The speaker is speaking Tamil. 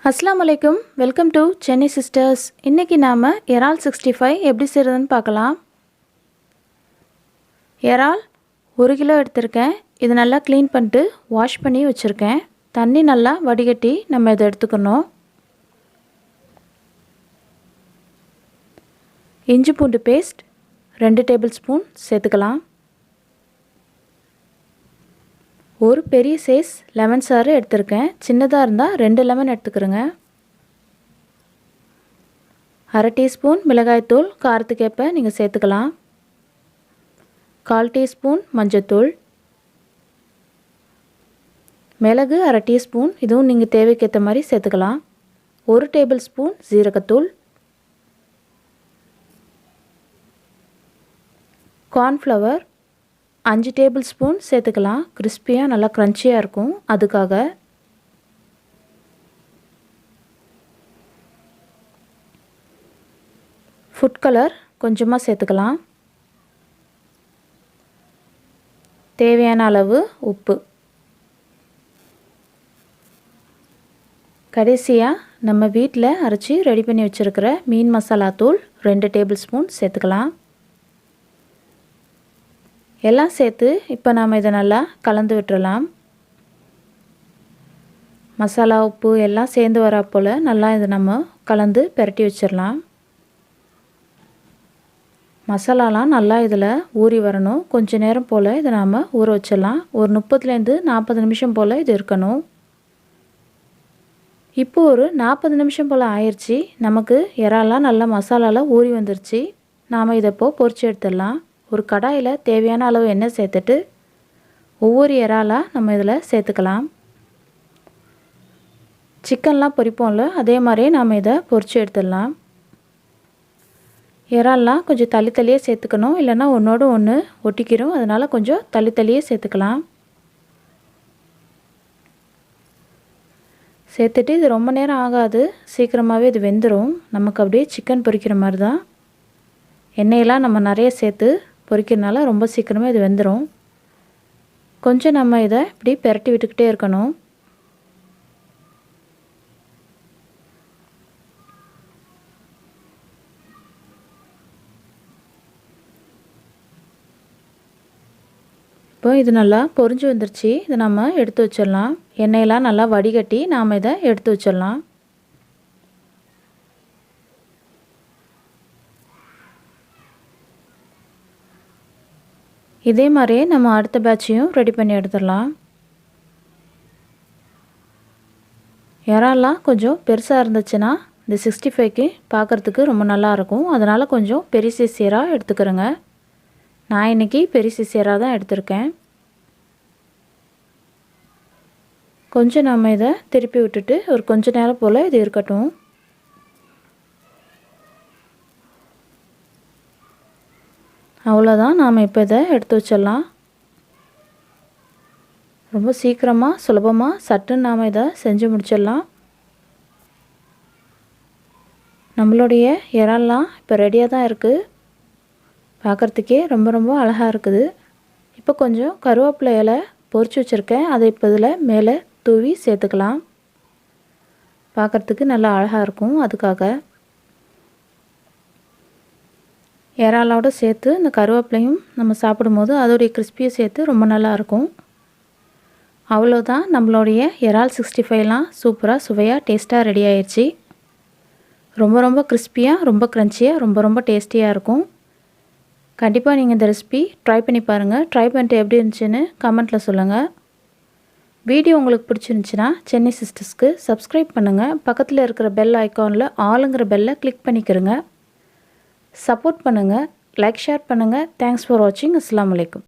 அஸ்ஸலாமு அலைக்கும். Welcome to Chennai sisters. இன்றைக்கி நாம் இறால் 65 எப்படி செய்கிறதுன்னு பார்க்கலாம். இறால் 1 கிலோ எடுத்திருக்கேன். இது நல்லா க்ளீன் பண்ணிட்டு வாஷ் பண்ணி வச்சுருக்கேன். தண்ணி நல்லா வடிகட்டி நம்ம இதை எடுத்துக்கணும். இஞ்சி பூண்டு பேஸ்ட் 2 டேபிள் ஸ்பூன் சேர்த்துக்கலாம். ஒரு பெரிய சைஸ் லெமன் சாறு எடுத்திருக்கேன். சின்னதாக இருந்தால் 2 லெமன் எடுத்துக்கிறேங்க. அரை டீஸ்பூன் மிளகாய்த்தூள், காரத்துக்கேற்ப நீங்கள் சேர்த்துக்கலாம். 1/4 டீஸ்பூன் மஞ்சத்தூள், மிளகு அரை டீஸ்பூன், இதுவும் நீங்கள் தேவைக்கேற்ற மாதிரி சேர்த்துக்கலாம். 1 டேபிள் ஸ்பூன் ஜீரகத்தூள், கார்ன்ஃப்ளவர் 5 டேபிள் ஸ்பூன் சேர்த்துக்கலாம். கிறிஸ்பியாக நல்லா க்ரன்ச்சியாக இருக்கும், அதுக்காக. ஃபுட் கலர் கொஞ்சமாக சேர்த்துக்கலாம். தேவையான அளவு உப்பு. கடைசியாக நம்ம வீட்டில் அரைச்சி ரெடி பண்ணி வச்சுருக்கிற மீன் மசாலா தூள் 2 டேபிள் ஸ்பூன் சேர்த்துக்கலாம். எல்லாம் சேர்த்து இப்போ நாம் இதை நல்லா கலந்து விட்டுறலாம். மசாலா உப்பு எல்லாம் சேர்ந்து வரா போல் நல்லா இதை நம்ம கலந்து பெரட்டி வச்சிடலாம். மசாலாலாம் நல்லா இதில் ஊறி வரணும். கொஞ்சம் நேரம் போல் இதை நாம் ஊற வச்சிடலாம். ஒரு 30லேருந்து 40 நிமிஷம் போல் இது இருக்கணும். இப்போது ஒரு 40 நிமிஷம் போல் ஆயிடுச்சு. நமக்கு இறாலாம் நல்லா மசாலாலாம் ஊறி வந்துருச்சு. நாம் இதை இப்போது பொரிச்சு எடுத்துடலாம். ஒரு கடாயில் தேவையான அளவு எண்ணெய் சேர்த்துட்டு ஒவ்வொரு இறாலாக நம்ம இதில் சேர்த்துக்கலாம். சிக்கன்லாம் பொரிப்போம்ல, அதே மாதிரியே நாம் இதை பொரிச்சு எடுத்துடலாம். இறால்லாம் கொஞ்சம் தள்ளியே சேர்த்துக்கணும், இல்லைன்னா ஒன்றோடு ஒன்று ஒட்டிக்கிறோம். அதனால் கொஞ்சம் தள்ளியே சேர்த்துக்கலாம். சேர்த்துட்டு இது ரொம்ப நேரம் ஆகாது, சீக்கிரமாகவே இது வெந்துடும். நமக்கு அப்படியே சிக்கன் பொரிக்கிற மாதிரி தான். எண்ணெயெல்லாம் நம்ம நிறைய சேர்த்து பொரிக்கிறதுனால ரொம்ப சீக்கிரமாக இது வெந்துடும். கொஞ்சம் நம்ம இதை இப்படி பெரட்டி விட்டுக்கிட்டே இருக்கணும். இப்போ இது நல்லா பொரிஞ்சு வந்துருச்சு. இதை நம்ம எடுத்து வச்சிடலாம். எண்ணெயெல்லாம் நல்லா வடிகட்டி நாம் இதை எடுத்து வச்சிடலாம். இதே மாதிரியே நம்ம அடுத்த பேட்சையும் ரெடி பண்ணி எடுத்துடலாம். இறால்லாம் கொஞ்சம் பெருசாக இருந்துச்சுன்னா இந்த 65க்கு பார்க்குறதுக்கு ரொம்ப நல்லாயிருக்கும். அதனால் கொஞ்சம் பெரிய சைஸ் இறா எடுத்துக்கிறேங்க. நான் இன்றைக்கி பெரிய சைஸ் இறா தான் எடுத்திருக்கேன். கொஞ்சம் நம்ம இதை திருப்பி விட்டுட்டு ஒரு கொஞ்ச நேரம் போல் இது இருக்கட்டும். அவ்வளோதான், நாம் இப்போ இதை எடுத்து வச்சிடலாம். ரொம்ப சீக்கிரமாக சுலபமாக சட்டுன்னு நாம் இதை செஞ்சு முடிச்சிடலாம். நம்மளுடைய இறால்லாம் இப்போ ரெடியாக தான் இருக்குது. பார்க்குறதுக்கே ரொம்ப அழகாக இருக்குது. இப்போ கொஞ்சம் கருவேப்பிலை இலை பொரிச்சு வச்சுருக்கேன். அதை இப்போ இதில் மேலே தூவி சேர்த்துக்கலாம். பார்க்குறதுக்கு நல்லா அழகாக இருக்கும், அதுக்காக. இறாலோடு சேர்த்து இந்த கருவேப்பிலையும் நம்ம சாப்பிடும்போது அதோடைய கிறிஸ்பியை சேர்த்து ரொம்ப நல்லாயிருக்கும். அவ்வளோதான், நம்மளுடைய இறால் 65லாம் சூப்பராக சுவையாக டேஸ்ட்டாக ரெடி ஆயிடுச்சு. ரொம்ப கிறிஸ்பியாக, ரொம்ப க்ரன்ச்சியாக, ரொம்ப டேஸ்டியாக இருக்கும். கண்டிப்பாக நீங்கள் இந்த ரெசிபி ட்ரை பண்ணி பாருங்கள். ட்ரை பண்ணிட்டு எப்படி இருந்துச்சுன்னு கமெண்ட்டில் சொல்லுங்கள். வீடியோ உங்களுக்கு பிடிச்சிருந்துச்சின்னா சென்னை சிஸ்டர்ஸ்க்கு சப்ஸ்கிரைப் பண்ணுங்கள். பக்கத்தில் இருக்கிற பெல் ஐக்கானில் ஆளுங்கிற பெல்லை கிளிக் பண்ணிக்கிறங்க. சப்போர்ட் பண்ணுங்கள், லைக் ஷேர் பண்ணுங்கள். தேங்க்ஸ் ஃபார் வாட்சிங். அஸ்ஸலாமு அலைக்கும்.